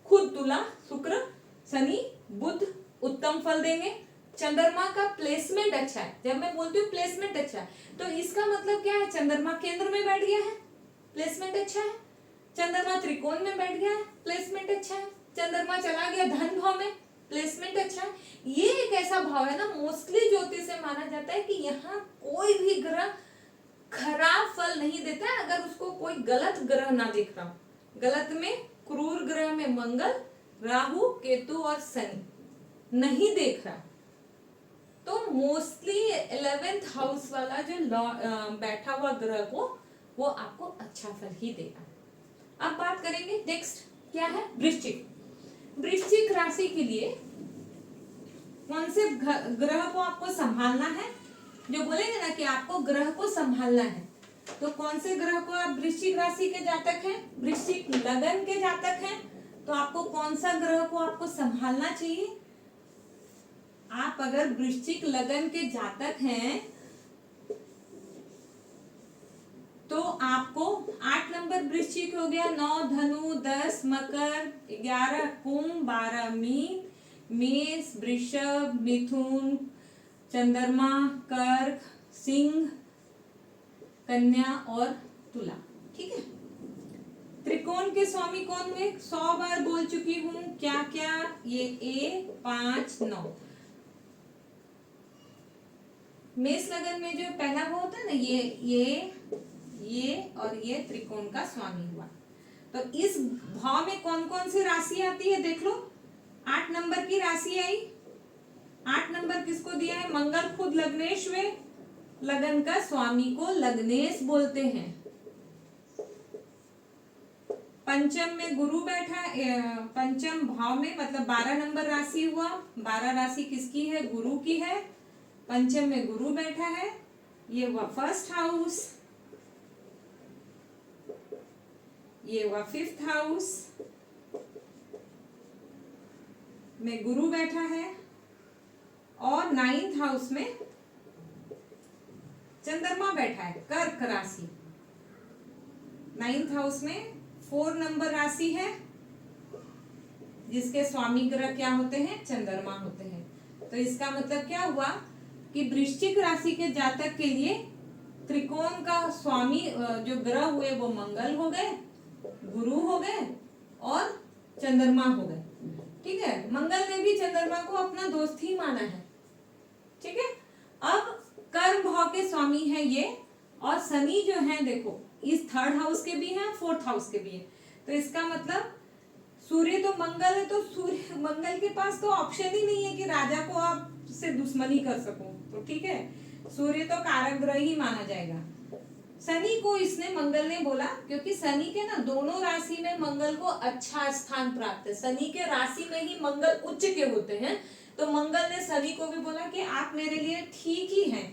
खुद तुला, शुक्र, शनि, बुध उत्तम फल देंगे। चंद्रमा का प्लेसमेंट अच्छा है। जब मैं बोलती हूँ प्लेसमेंट अच्छा है, तो इसका मतलब क्या है? चंद्रमा केंद्र में बैठ गया है, प्लेसमेंट अच्छा है। चंद्रमा त्रिकोण में बैठ गया है, प्लेसमेंट अच्छा है। चंद्रमा चला गया धन भाव में, प्लेसमेंट अच्छा है। ये एक ऐसा भाव है ना, मोस्टली ज्योतिष से माना जाता है कि यहाँ कोई भी ग्रह खराब फल नहीं देता है, अगर उसको कोई गलत ग्रह ना दिख रहा हो। गलत में क्रूर ग्रह में मंगल, राहु, केतु और शनि नहीं देख रहा, तो मोस्टली 11th हाउस वाला जो बैठा हुआ ग्रह को वो आपको अच्छा फल ही देगा। अब बात करेंगे नेक्स्ट क्या है, वृश्चिक। वृश्चिक राशि के लिए कौन से ग्रह को आपको संभालना है? जो बोलेंगे ना कि आपको ग्रह को संभालना है, तो कौन से ग्रह को आप वृश्चिक राशि के जातक हैं, वृश्चिक लगन के जातक हैं, तो आपको कौन सा ग्रह को आपको संभालना चाहिए? आप अगर वृश्चिक लगन के जातक हैं तो आपको 8 नंबर वृश्चिक हो गया, 9 धनु, 10 मकर, 11 कुंभ, 12 मीन, मेष, वृषभ, मिथुन, चंद्रमा, कर्क, सिंह, कन्या और तुला। ठीक है। त्रिकोण के स्वामी कौन हुए? 100 बार बोल चुकी हूं, क्या क्या? ये 1, 5, 9। मेष लगन में जो पहला वो होता है ना, ये और ये त्रिकोण का स्वामी हुआ। तो इस भाव में कौन कौन सी राशि आती है देख लो। 8 नंबर की राशि आई। 8 नंबर किसको दिया है? मंगल खुद लग्नेश हुए, लगन का स्वामी को लग्नेश बोलते हैं। पंचम में गुरु बैठा, पंचम भाव में मतलब 12 नंबर राशि हुआ। 12 राशि किसकी है? गुरु की है। पंचम में गुरु बैठा है, ये हुआ फर्स्ट हाउस, ये हुआ 5th हाउस में गुरु बैठा है, और 9th हाउस में चंद्रमा बैठा है, कर्क राशि। 9th हाउस में 4 नंबर राशि है, जिसके स्वामी ग्रह क्या होते हैं? चंद्रमा होते हैं। तो इसका मतलब क्या हुआ कि वृश्चिक राशि के जातक के लिए त्रिकोण का स्वामी जो ग्रह हुए वो मंगल हो गए, गुरु हो गए और चंद्रमा हो गए। ठीक है। मंगल ने भी चंद्रमा को अपना दोस्त ही माना है। ठीक है। अब कर्म भाव के स्वामी है ये, और शनि जो है देखो इस 3rd हाउस के भी हैं, 4th हाउस के भी है। तो इसका मतलब सूर्य तो मंगल है, तो सूर्य मंगल के पास तो ऑप्शन ही नहीं है कि राजा को आप से दुश्मनी कर सको। तो ठीक है, सूर्य तो कारक ग्रह ही माना जाएगा। शनि को इसने मंगल ने बोला, क्योंकि शनि के ना दोनों राशि में मंगल को अच्छा स्थान प्राप्त है। शनि के राशि में ही मंगल उच्च के होते हैं, तो मंगल ने शनि को भी बोला कि आप मेरे लिए ठीक ही हैं।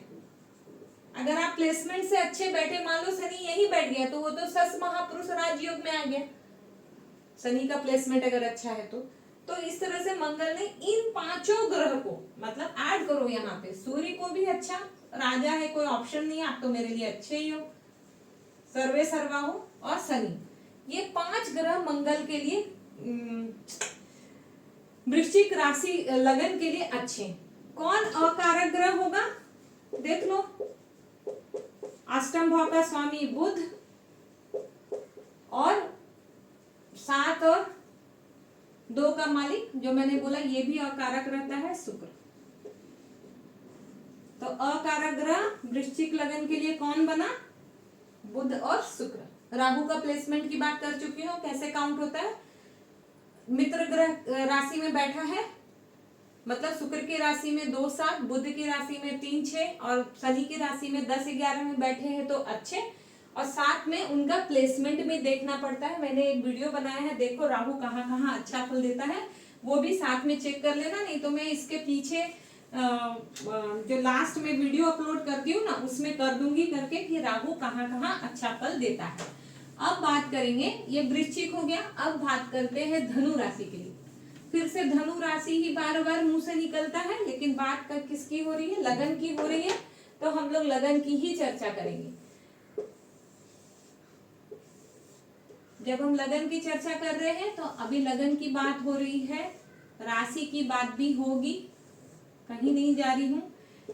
अगर आप प्लेसमेंट से अच्छे बैठे, मान लो शनि यही बैठ गया, तो वो तो सस महापुरुष राजयोग में आ गया। शनि का प्लेसमेंट अगर अच्छा है तो इस तरह से मंगल ने इन 5 ग्रह को मतलब ऐड करो यहाँ पे। सूर्य को भी अच्छा, राजा है, कोई ऑप्शन नहीं है, आप तो मेरे लिए अच्छे ही हो, सर्वे सर्वा हो, और शनि, ये 5 ग्रह मंगल के लिए वृश्चिक राशि लगन के लिए अच्छे। कौन अकारक ग्रह होगा देख लो। अष्टम भाव का स्वामी बुध, और 7 और 2 का मालिक जो मैंने बोला ये भी अकारक रहता है, शुक्र। तो अकारक ग्रह वृश्चिक लगन के लिए कौन बना? बुध और शुक्र। राहु का प्लेसमेंट की बात कर चुकी हूँ, कैसे काउंट होता है। मित्र ग्रह राशि में बैठा है, मतलब शुक्र की राशि में 2-7, बुध की राशि में 3-6 और शनि की राशि में 10-11 में बैठे हैं तो अच्छे। और साथ में उनका प्लेसमेंट भी देखना पड़ता है। मैंने एक वीडियो बनाया है, देखो राहु कहाँ कहाँ अच्छा फल देता है, वो भी साथ में चेक कर लेना। नहीं तो मैं इसके पीछे जो लास्ट में वीडियो अपलोड करती हूँ ना, उसमें कर दूंगी करके कि राहु कहाँ कहाँ अच्छा फल देता है। अब बात करेंगे, ये वृश्चिक हो गया। अब बात करते हैं धनु राशि के लिए। फिर से धनु राशि ही बार बार मुंह से निकलता है, लेकिन बात किसकी हो रही है? लगन की हो रही है, तो हम लोग लगन की ही चर्चा करेंगे। जब हम लगन की चर्चा कर रहे हैं तो अभी लगन की बात हो रही है, राशि की बात भी होगी, कहीं नहीं जा रही हूं।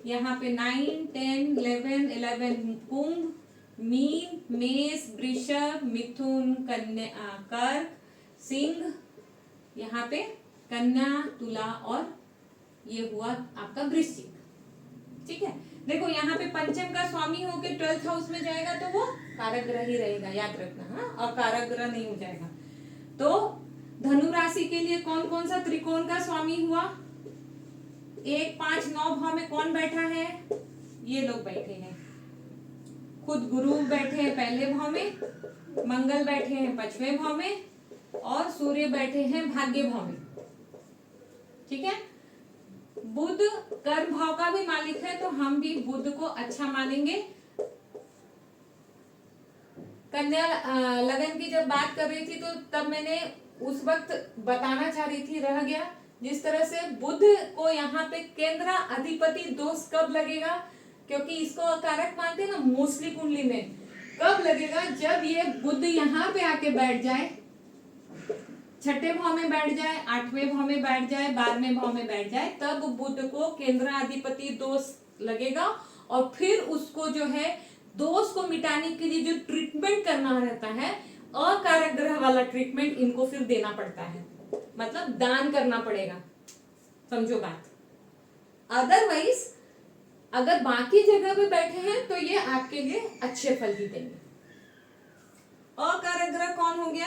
यहाँ पे 9, 10, 11 कुंभ, मीन, मेष, वृषभ, मिथुन, कन्या, कर्क, सिंह, यहाँ पे कन्या, तुला और ये हुआ आपका वृश्चिक। ठीक है, देखो यहाँ पे पंचम का स्वामी होके 12th हाउस में जाएगा तो वो कारक ग्रह ही रहेगा, याद रखना। हाँ, और कारक ग्रह नहीं हो जाएगा। तो धनु राशि के लिए कौन कौन सा त्रिकोण का स्वामी हुआ? 1, 5, 9 भाव में कौन बैठा है? ये लोग बैठे हैं। खुद गुरु बैठे हैं पहले भाव में, मंगल बैठे हैं 5वें भाव में और सूर्य बैठे हैं भाग्य भाव में। ठीक है, बुध कर्म भाव का भी मालिक है, तो हम भी बुध को अच्छा मानेंगे। कन्या लगन की जब बात कर रही थी तो तब मैंने उस वक्त बताना चाह रही थी, रह गया। जिस तरह से बुध को यहाँ पे केंद्र अधिपति दोष कब लगेगा, क्योंकि इसको कारक मानते हैं ना मोस्टली कुंडली में, कब लगेगा? जब ये बुध यहाँ पे आके बैठ जाए, 6ठे भाव में बैठ जाए, 8वें भाव में बैठ जाए, 12वें भाव में बैठ जाए, तब बुध को केंद्राधिपति दोष लगेगा। और फिर उसको जो है दोष को मिटाने के लिए जो ट्रीटमेंट करना रहता है, अकारक ग्रह वाला ट्रीटमेंट इनको फिर देना पड़ता है, मतलब दान करना पड़ेगा। समझो बात। अदरवाइज अगर बाकी जगह पे बैठे हैं तो ये आपके लिए अच्छे फल ही देंगे। अकारक ग्रह कौन हो गया?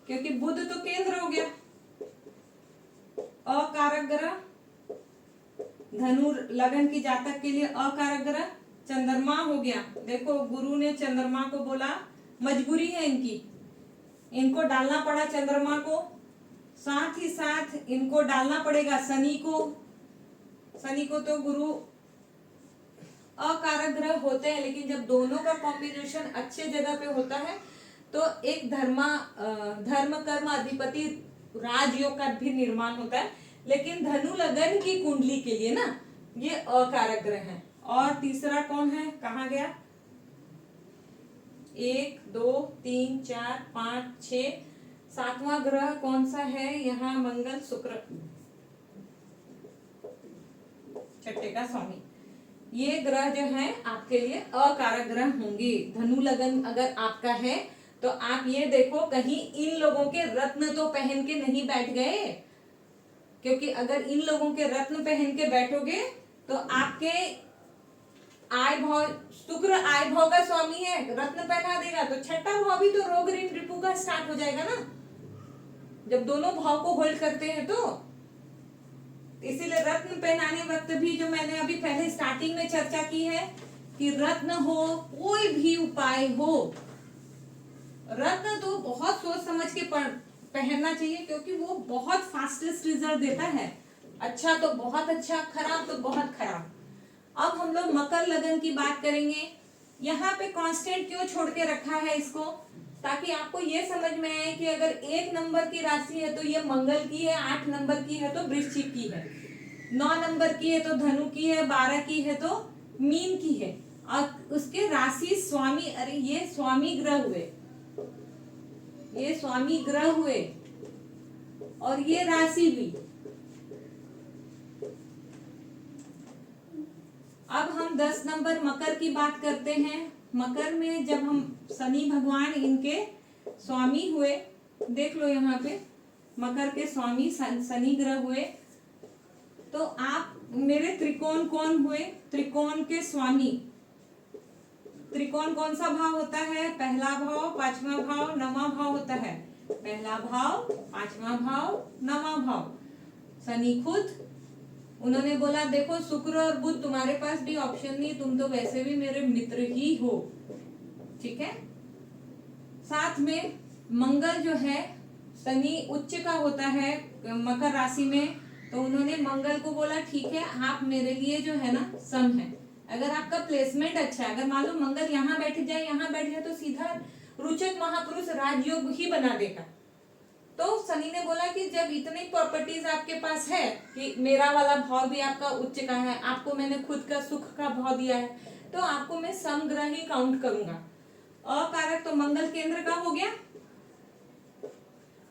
क्योंकि बुध तो केंद्र हो गया। अकारक ग्रह धनु लगन की जातक के लिए अकारक ग्रह चंद्रमा हो गया। देखो गुरु ने चंद्रमा को बोला, मजबूरी है इनकी, इनको डालना पड़ा चंद्रमा को, साथ ही साथ इनको डालना पड़ेगा शनि को। शनि को तो गुरु अकारक ग्रह होते हैं, लेकिन जब दोनों का कॉम्बिनेशन अच्छे जगह पे होता है तो एक धर्म कर्म अधिपति राजयोग का भी निर्माण होता है। लेकिन धनु लगन की कुंडली के लिए ना ये अकारक ग्रह है। और तीसरा कौन है, कहाँ गया? 1, 2, 3, 4, 5, 6, 7वां ग्रह कौन सा है? यहाँ मंगल, शुक्र, 6ठे का स्वामी। ये ग्रह जो है आपके लिए अकारक ग्रह होंगे। धनु लगन अगर आपका है तो आप ये देखो कहीं इन लोगों के रत्न तो पहन के नहीं बैठ गए, क्योंकि अगर इन लोगों के रत्न पहन के बैठोगे तो आपके आय भाव, शुक्र आय भाव का स्वामी है, रत्न पहना देगा तो 6ठा भाव भी तो रोग ऋण रिपु का स्टार्ट हो जाएगा ना, जब दोनों भाव को होल्ड करते हैं तो। इसीलिए रत्न पहनाने वक्त भी जो मैंने अभी पहले स्टार्टिंग में चर्चा की है कि रत्न हो, कोई भी उपाय हो, रत्न तो बहुत सोच समझ के पहनना चाहिए, क्योंकि वो बहुत फास्टेस्ट रिजल्ट देता है। अच्छा तो बहुत अच्छा, खराब तो बहुत खराब। अब हम लोग मकर लगन की बात करेंगे। यहाँ पे कांस्टेंट क्यों छोड़ के रखा है इसको, ताकि आपको ये समझ में आए कि अगर 1 नंबर की राशि है तो ये मंगल की है, 8 नंबर की है तो वृश्चिक की है, 9 नंबर की है तो धनु की है, 12 की है तो मीन की है। और उसके राशि स्वामी, अरे ये स्वामी ग्रह हुए, ये स्वामी ग्रह हुए और ये राशि भी। अब हम 10 नंबर मकर की बात करते हैं। मकर में जब हम शनि भगवान इनके स्वामी हुए, देख लो यहाँ पे मकर के स्वामी शनि ग्रह हुए, तो आप मेरे त्रिकोण कौन हुए? त्रिकोण के स्वामी, त्रिकोण कौन सा भाव होता है? पहला भाव, 5वां भाव, 9वां भाव होता है। पहला भाव, पांचवा भाव, नवा भाव। शनि खुद, उन्होंने बोला देखो शुक्र और बुध तुम्हारे पास भी ऑप्शन नहीं, तुम तो वैसे भी मेरे मित्र ही हो, ठीक है। साथ में मंगल जो है, शनि उच्च का होता है मकर राशि में, तो उन्होंने मंगल को बोला ठीक है आप मेरे लिए जो है ना सम है। अगर आपका प्लेसमेंट अच्छा है, अगर मान लो मंगल यहाँ बैठ जाए, यहाँ बैठ जाए, तो सीधा रुचक महापुरुष राजयोग ही बना देगा। तो शनि ने बोला कि जब इतनी प्रॉपर्टीज आपके पास है कि मेरा वाला भाव भी आपका उच्च का है, आपको मैंने खुद का सुख का भाव दिया है, तो आपको मैं समग्रह ही काउंट करूंगा। अकारक तो मंगल केंद्र का हो गया।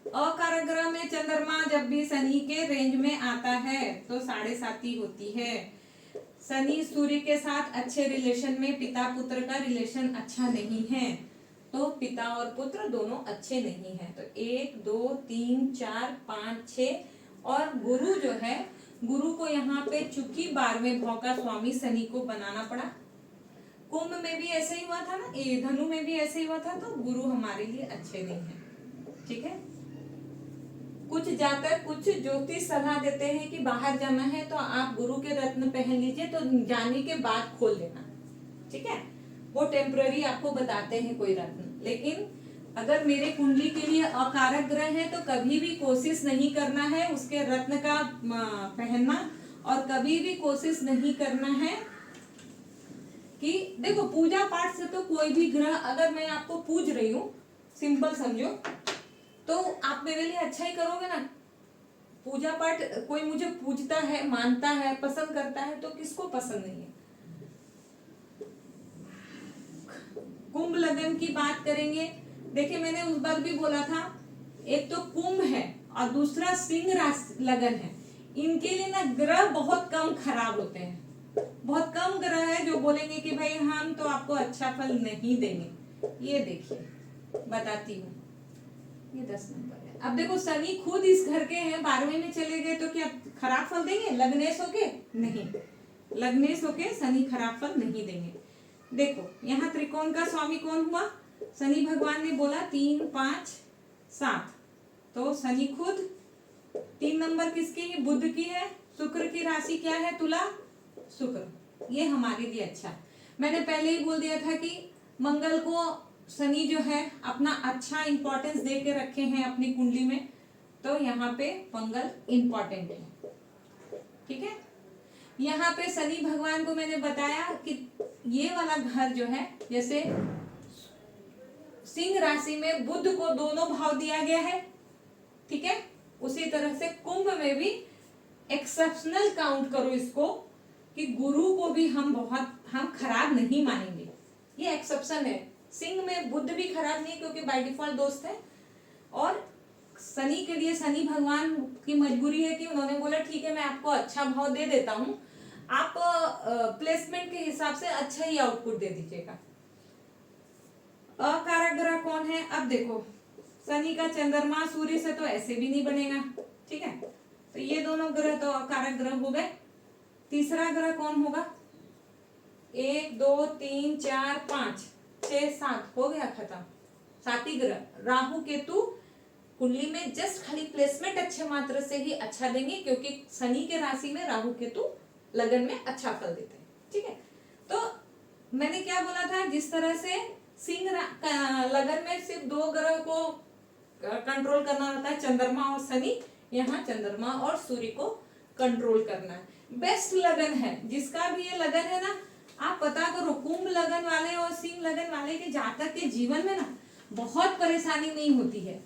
अकारक ग्रह में चंद्रमा जब भी शनि के रेंज में आता है तो 7.5 होती है। शनि सूर्य के साथ अच्छे रिलेशन में, पिता पुत्र का रिलेशन अच्छा नहीं है, तो पिता और पुत्र दोनों अच्छे नहीं है। तो 1 2 3 4 5 6, और गुरु जो है, गुरु को यहाँ पे चूंकि 12वें भाव का स्वामी शनि को बनाना पड़ा। कुंभ में भी ऐसे ही हुआ था ना, धनु में भी ऐसे ही हुआ था, तो गुरु हमारे लिए अच्छे नहीं है, ठीक है। कुछ जातक, कुछ ज्योतिष सलाह देते हैं कि बाहर जाना है तो आप गुरु के रत्न पहन लीजिए, तो जाने के बाद खोल लेना, ठीक है। वो टेम्पररी आपको बताते हैं कोई रत्न, लेकिन अगर मेरे कुंडली के लिए अकारक ग्रह है तो कभी भी कोशिश नहीं करना है उसके रत्न का पहनना, और कभी भी कोशिश नहीं करना है कि देखो पूजा पाठ से तो कोई भी ग्रह, अगर मैं आपको पूज रही हूँ, सिंपल समझो, तो आप मेरे लिए अच्छा ही करोगे ना। पूजा पाठ कोई मुझे पूजता है, मानता है, पसंद करता है, तो किसको पसंद नहीं है। कुंभ लगन की बात करेंगे, देखिए मैंने उस बार भी बोला था, एक तो कुंभ है और दूसरा सिंह राशि लगन है। इनके लिए ना ग्रह बहुत कम खराब होते हैं, बहुत कम ग्रह है जो बोलेंगे कि भाई हम तो आपको अच्छा फल नहीं देंगे। ये देखिए बताती हूँ, ये 10 नंबर है। अब देखो शनि खुद इस घर के हैं, 12वें में चले गए, तो क्या खराब फल देंगे लग्नेश होके? नहीं, लग्नेश होके शनि खराब फल नहीं देंगे। देखो यहाँ त्रिकोण का स्वामी कौन हुआ? शनि भगवान ने बोला 3 5 7, तो शनि खुद। 3 नंबर किसकी है? बुध की है। शुक्र की राशि क्या है? तुला, शुक्र। ये हमारे लिए अच्छा है। मैंने पहले ही बोल दिया था कि मंगल को शनि जो है अपना अच्छा इंपॉर्टेंस दे के रखे हैं अपनी कुंडली में, तो यहाँ पे मंगल इंपॉर्टेंट है, ठीक है। यहाँ पे शनि भगवान को मैंने बताया कि ये वाला घर जो है, जैसे सिंह राशि में बुध को दोनों भाव दिया गया है, ठीक है, उसी तरह से कुंभ में भी एक्सेप्शनल काउंट करो इसको कि गुरु को भी हम खराब नहीं मानेंगे, ये एक्सेप्शन है। सिंह में बुध भी खराब नहीं क्योंकि बाय डिफॉल्ट दोस्त है, और शनि के लिए शनि भगवान की मजबूरी है कि उन्होंने बोला ठीक है मैं आपको अच्छा भाव दे देता हूं, आप प्लेसमेंट के हिसाब से अच्छा ही आउटपुट दे दीजिएगा। अकारक ग्रह कौन है? अब देखो शनि का चंद्रमा सूर्य से तो ऐसे भी नहीं बनेगा, ठीक है, तो ये दोनों ग्रह तो अकारक ग्रह हो गए। तीसरा ग्रह कौन होगा? 1 2 3 4 5 6 7 हो गया खत्म, 7 ही ग्रह। राहु केतु कुंडली में जस्ट खाली प्लेसमेंट अच्छे मात्र से ही अच्छा देंगे, क्योंकि शनि के राशि में राहु केतु लगन में अच्छा फल देते हैं, ठीक है। तो मैंने क्या बोला था, जिस तरह से सिंह लगन में सिर्फ 2 ग्रह को कंट्रोल करना होता है, चंद्रमा और शनि, यहाँ चंद्रमा और सूर्य को कंट्रोल करना है। बेस्ट लगन है जिसका भी ये लगन है ना, आप पता करो कुंभ लगन वाले और सिंह लगन वाले के जातक के जीवन में ना बहुत परेशानी नहीं होती है,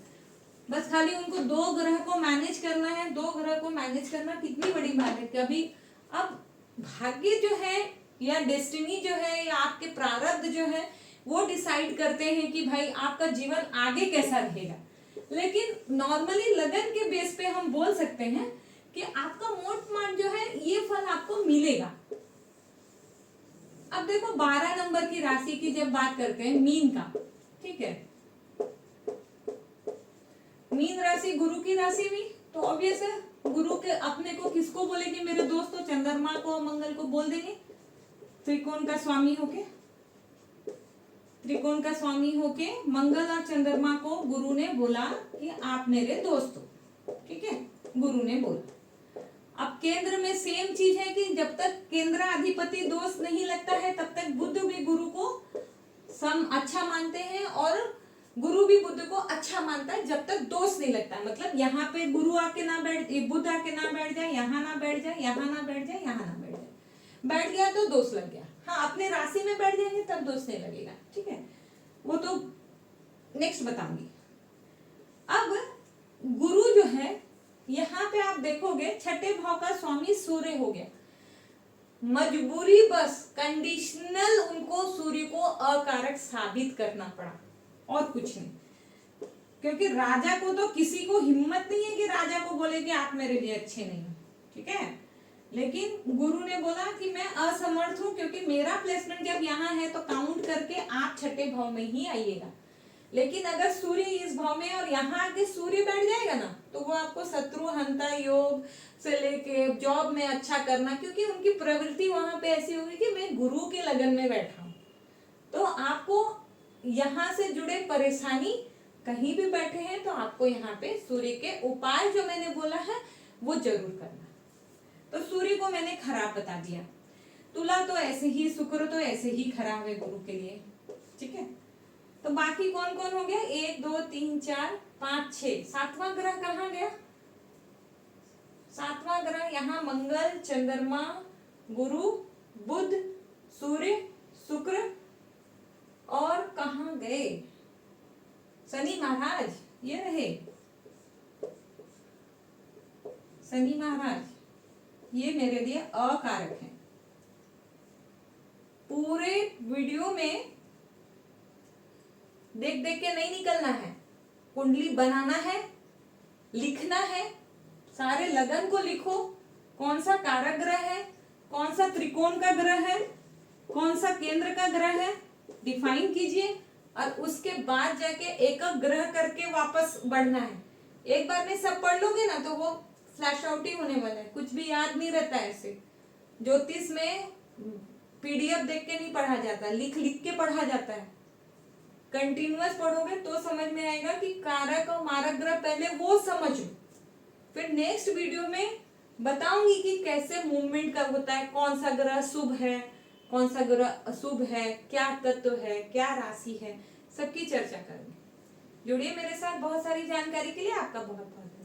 बस खाली उनको 2 ग्रह को मैनेज करना है। 2 ग्रह को मैनेज करना कितनी बड़ी बात है कभी। अब भाग्य जो है या डेस्टिनी जो है या आपके प्रारब्ध जो है वो डिसाइड करते हैं कि भाई आपका जीवन आगे कैसा रहेगा, लेकिन नॉर्मली लगन के बेस पे हम बोल सकते हैं कि आपका मोट माट जो है ये फल आपको मिलेगा। अब देखो 12 नंबर की राशि की जब बात करते हैं, मीन का, ठीक है, मीन राशि गुरु की राशि भी, तो ऑब्वियस है गुरु के अपने को किसको बोलेंगे मेरे दोस्तों? चंद्रमा को, मंगल को बोल देंगे त्रिकोण का स्वामी होके। त्रिकोण का स्वामी होके मंगल और चंद्रमा को गुरु ने बोला कि आप मेरे दोस्त हो, ठीक है, गुरु ने बोला। अब केंद्र में सेम चीज है कि जब तक केंद्राधिपति दोस्त नहीं लगता है तब तक बुध भी गुरु को अच्छा मानते हैं और गुरु भी बुध को अच्छा मानता है जब तक दोस्त नहीं लगता है। मतलब यहाँ पे गुरु आके ना बैठ, बुध आके ना बैठ जाए, यहाँ ना बैठ जाए, यहाँ ना बैठ जाए, यहाँ ना बैठ जाए, बैठ गया तो दोस्त लग गया। हाँ, अपने राशि में बैठ जाएंगे तब दोस्त नहीं लगेगा, ठीक है, वो तो नेक्स्ट बताऊंगी। अब गुरु जो है यहाँ पे आप देखोगे छठे भाव का स्वामी सूर्य हो गया। मजबूरी बस कंडीशनल उनको सूर्य को अकारक साबित करना पड़ा और कुछ नहीं, क्योंकि राजा को तो किसी को हिम्मत नहीं है कि राजा को बोले कि आप मेरे लिए अच्छे नहीं हो, ठीक है, लेकिन गुरु ने बोला कि मैं असमर्थ हूं क्योंकि मेरा प्लेसमेंट जब यहाँ है तो काउंट करके आप छठे भाव में ही आइएगा। लेकिन अगर सूर्य इस भाव में और यहाँ आके सूर्य बैठ जाएगा ना तो वो आपको शत्रु हंता योग से लेके जॉब में अच्छा करना, क्योंकि उनकी प्रवृत्ति वहां पे ऐसी होगी कि मैं गुरु के लगन में बैठा हूं, तो आपको यहाँ से जुड़े परेशानी कहीं भी बैठे हैं तो आपको यहाँ पे सूर्य के उपाय जो मैंने बोला है वो जरूर करना। तो सूर्य को मैंने खराब बता दिया, तुला तो ऐसे ही, शुक्र तो ऐसे ही खराब है गुरु के लिए, ठीक है। तो बाकी कौन कौन हो गया, 1 2 3 4 5 6, सातवां ग्रह कहाँ गया, सातवां ग्रह यहाँ मंगल, चंद्रमा, गुरु, बुध, सूर्य, शुक्र और कहाँ गए, शनि महाराज, ये रहे शनि महाराज, ये मेरे लिए अकारक है। पूरे वीडियो में देख देख के नहीं निकलना है, कुंडली बनाना है, लिखना है, सारे लगन को लिखो, कौन सा कारक ग्रह है, कौन सा त्रिकोण का ग्रह है, कौन सा केंद्र का ग्रह है, डिफाइन कीजिए और उसके बाद जाके एक एक ग्रह करके वापस बढ़ना है। एक बार में सब पढ़ लोगे ना तो वो फ्लैश आउट ही होने वाला है, कुछ भी याद नहीं रहता है। ऐसे ज्योतिष में पीडीएफ देख के नहीं पढ़ा जाता, लिख लिख के पढ़ा जाता है। कंटिन्यूअस पढ़ोगे तो समझ में आएगा कि कारक और मारक ग्रह पहले वो समझो, फिर नेक्स्ट वीडियो में बताऊंगी कि कैसे मूवमेंट कब होता है, कौन सा ग्रह शुभ है, कौन सा ग्रह अशुभ है, क्या तत्व है, क्या राशि है, सबकी चर्चा करेंगे। जुड़िए मेरे साथ, बहुत सारी जानकारी के लिए आपका बहुत बहुत